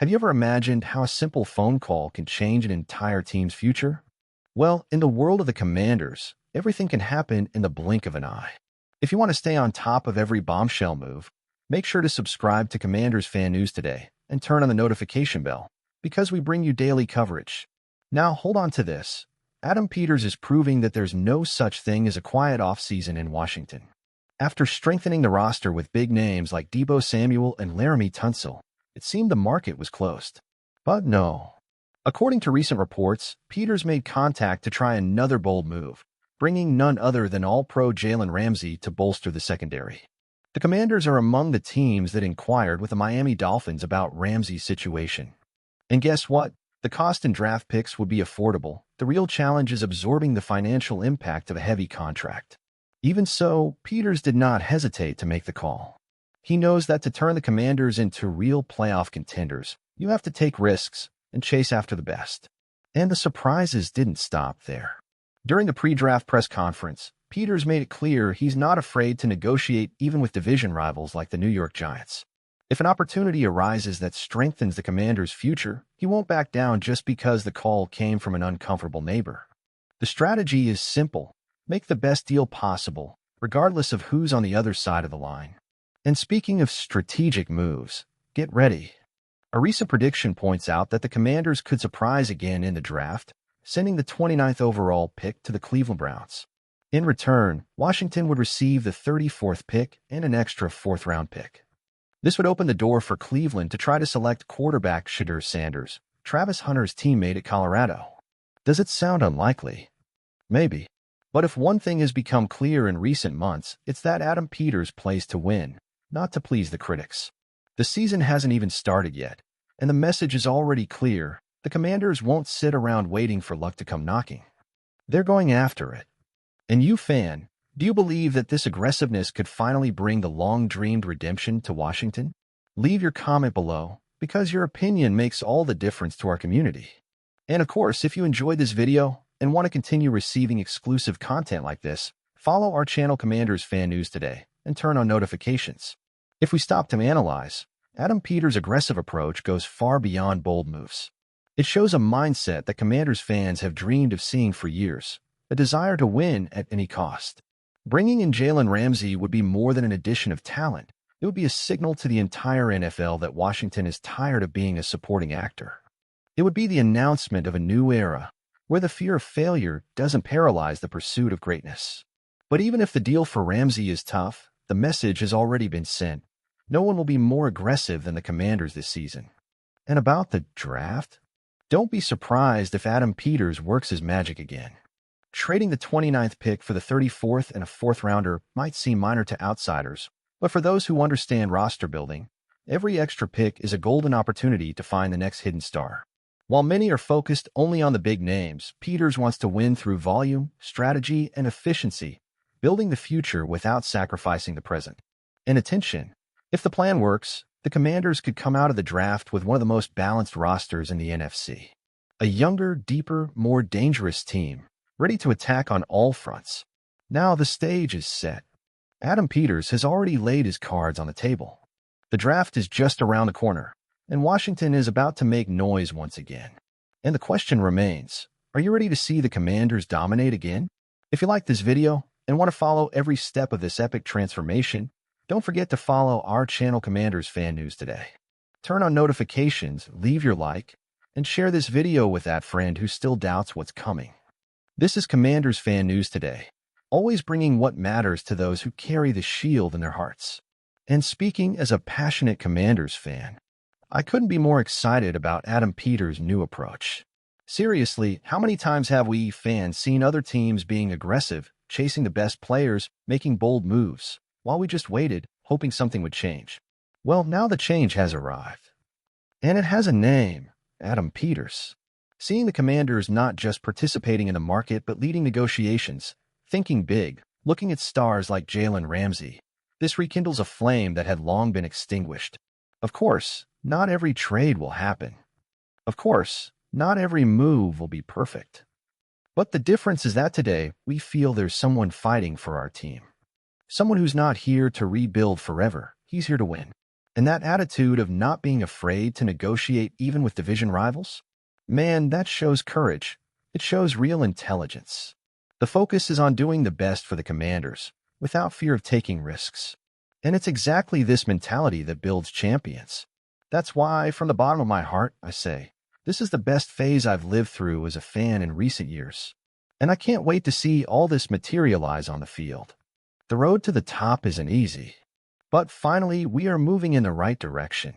Have you ever imagined how a simple phone call can change an entire team's future? Well, in the world of the Commanders, everything can happen in the blink of an eye. If you want to stay on top of every bombshell move, make sure to subscribe to Commanders Fan News today and turn on the notification bell, because we bring you daily coverage. Now, hold on to this. Adam Peters is proving that there's no such thing as a quiet offseason in Washington. After strengthening the roster with big names like Deebo Samuel and Laramie Tunsil, it seemed the market was closed. But no. According to recent reports, Peters made contact to try another bold move, bringing none other than All-Pro Jalen Ramsey to bolster the secondary. The Commanders are among the teams that inquired with the Miami Dolphins about Ramsey's situation. And guess what? The cost in draft picks would be affordable. The real challenge is absorbing the financial impact of a heavy contract. Even so, Peters did not hesitate to make the call. He knows that to turn the Commanders into real playoff contenders, you have to take risks and chase after the best. And the surprises didn't stop there. During the pre-draft press conference, Peters made it clear he's not afraid to negotiate even with division rivals like the New York Giants. If an opportunity arises that strengthens the Commanders' future, he won't back down just because the call came from an uncomfortable neighbor. The strategy is simple. Make the best deal possible, regardless of who's on the other side of the line. And speaking of strategic moves, get ready. A recent prediction points out that the Commanders could surprise again in the draft, sending the 29th overall pick to the Cleveland Browns. In return, Washington would receive the 34th pick and an extra 4th-round pick. This would open the door for Cleveland to try to select quarterback Shedeur Sanders, Travis Hunter's teammate at Colorado. Does it sound unlikely? Maybe. But if one thing has become clear in recent months, it's that Adam Peters plays to win, not to please the critics. The season hasn't even started yet, and the message is already clear. The Commanders won't sit around waiting for luck to come knocking. They're going after it. And you, fan, do you believe that this aggressiveness could finally bring the long-dreamed redemption to Washington? Leave your comment below, because your opinion makes all the difference to our community. And of course, if you enjoyed this video and want to continue receiving exclusive content like this, follow our channel Commanders Fan News today and turn on notifications. If we stop to analyze, Adam Peters' aggressive approach goes far beyond bold moves. It shows a mindset that Commanders fans have dreamed of seeing for years, a desire to win at any cost. Bringing in Jalen Ramsey would be more than an addition of talent. It would be a signal to the entire NFL that Washington is tired of being a supporting actor. It would be the announcement of a new era, where the fear of failure doesn't paralyze the pursuit of greatness. But even if the deal for Ramsey is tough, the message has already been sent. No one will be more aggressive than the Commanders this season. And about the draft? Don't be surprised if Adam Peters works his magic again. Trading the 29th pick for the 34th and a 4th-rounder might seem minor to outsiders, but for those who understand roster building, every extra pick is a golden opportunity to find the next hidden star. While many are focused only on the big names, Peters wants to win through volume, strategy, and efficiency, building the future without sacrificing the present. And attention, if the plan works, the Commanders could come out of the draft with one of the most balanced rosters in the NFC. A younger, deeper, more dangerous team, ready to attack on all fronts. Now the stage is set. Adam Peters has already laid his cards on the table. The draft is just around the corner, and Washington is about to make noise once again. And the question remains, are you ready to see the Commanders dominate again? If you like this video and want to follow every step of this epic transformation, don't forget to follow our channel Commanders Fan News today. Turn on notifications, leave your like, and share this video with that friend who still doubts what's coming. This is Commanders Fan News today, always bringing what matters to those who carry the shield in their hearts. And speaking as a passionate Commanders fan, I couldn't be more excited about Adam Peters' new approach. Seriously, how many times have we fans seen other teams being aggressive, chasing the best players, making bold moves, while we just waited, hoping something would change? Well, now the change has arrived. And it has a name, Adam Peters. Seeing the Commanders not just participating in the market but leading negotiations, thinking big, looking at stars like Jalen Ramsey, this rekindles a flame that had long been extinguished. Of course, not every trade will happen. Of course, not every move will be perfect. But the difference is that today, we feel there's someone fighting for our team. Someone who's not here to rebuild forever. He's here to win. And that attitude of not being afraid to negotiate even with division rivals? Man, that shows courage. It shows real intelligence. The focus is on doing the best for the Commanders, without fear of taking risks. And it's exactly this mentality that builds champions. That's why, from the bottom of my heart, I say, this is the best phase I've lived through as a fan in recent years. And I can't wait to see all this materialize on the field. The road to the top isn't easy. But finally, we are moving in the right direction.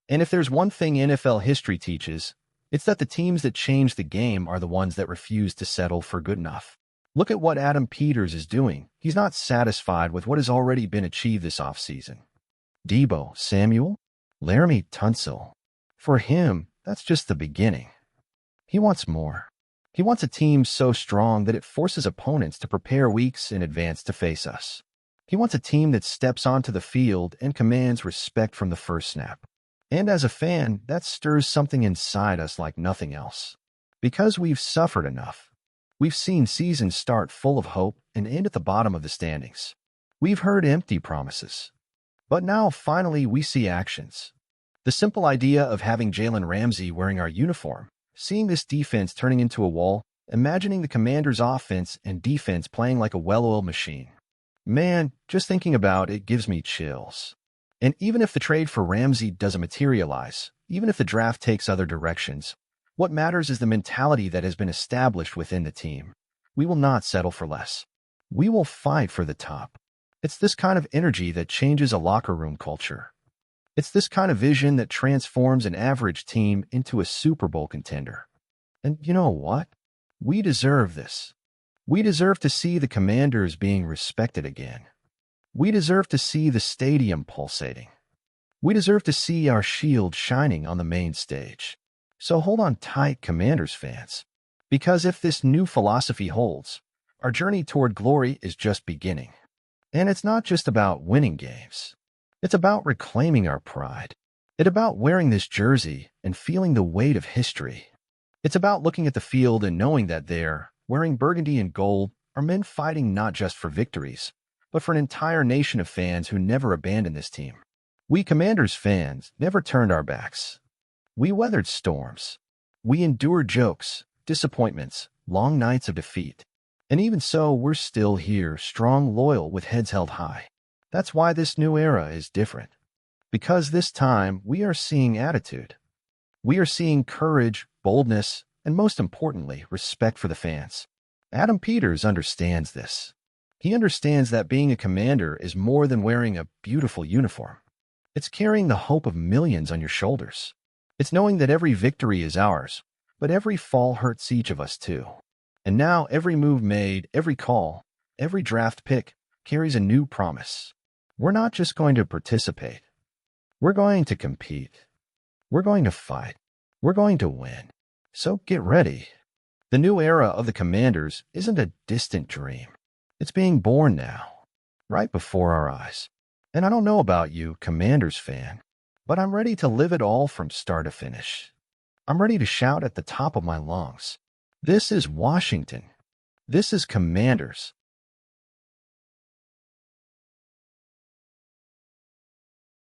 And if there's one thing NFL history teaches, it's that the teams that change the game are the ones that refuse to settle for good enough. Look at what Adam Peters is doing. He's not satisfied with what has already been achieved this offseason. Deebo Samuel, Laramie Tunsil. For him, that's just the beginning. He wants more. He wants a team so strong that it forces opponents to prepare weeks in advance to face us. He wants a team that steps onto the field and commands respect from the first snap. And as a fan, that stirs something inside us like nothing else. Because we've suffered enough. We've seen seasons start full of hope and end at the bottom of the standings. We've heard empty promises. But now, finally, we see actions. The simple idea of having Jalen Ramsey wearing our uniform, seeing this defense turning into a wall, imagining the Commanders' offense and defense playing like a well-oiled machine. Man, just thinking about it gives me chills. And even if the trade for Ramsey doesn't materialize, even if the draft takes other directions, what matters is the mentality that has been established within the team. We will not settle for less. We will fight for the top. It's this kind of energy that changes a locker room culture. It's this kind of vision that transforms an average team into a Super Bowl contender. And you know what? We deserve this. We deserve to see the Commanders being respected again. We deserve to see the stadium pulsating. We deserve to see our shield shining on the main stage. So hold on tight, Commanders fans. Because if this new philosophy holds, our journey toward glory is just beginning. And it's not just about winning games. It's about reclaiming our pride. It's about wearing this jersey and feeling the weight of history. It's about looking at the field and knowing that there, wearing burgundy and gold, are men fighting not just for victories, but for an entire nation of fans who never abandoned this team. We Commanders fans never turned our backs. We weathered storms. We endured jokes, disappointments, long nights of defeat. And even so, we're still here, strong, loyal, with heads held high. That's why this new era is different. Because this time, we are seeing attitude. We are seeing courage, boldness, and most importantly, respect for the fans. Adam Peters understands this. He understands that being a commander is more than wearing a beautiful uniform. It's carrying the hope of millions on your shoulders. It's knowing that every victory is ours, but every fall hurts each of us too. And now every move made, every call, every draft pick carries a new promise. We're not just going to participate. We're going to compete. We're going to fight. We're going to win. So get ready. The new era of the Commanders isn't a distant dream. It's being born now, right before our eyes. And I don't know about you, Commanders fan, but I'm ready to live it all from start to finish. I'm ready to shout at the top of my lungs. This is Washington. This is Commanders.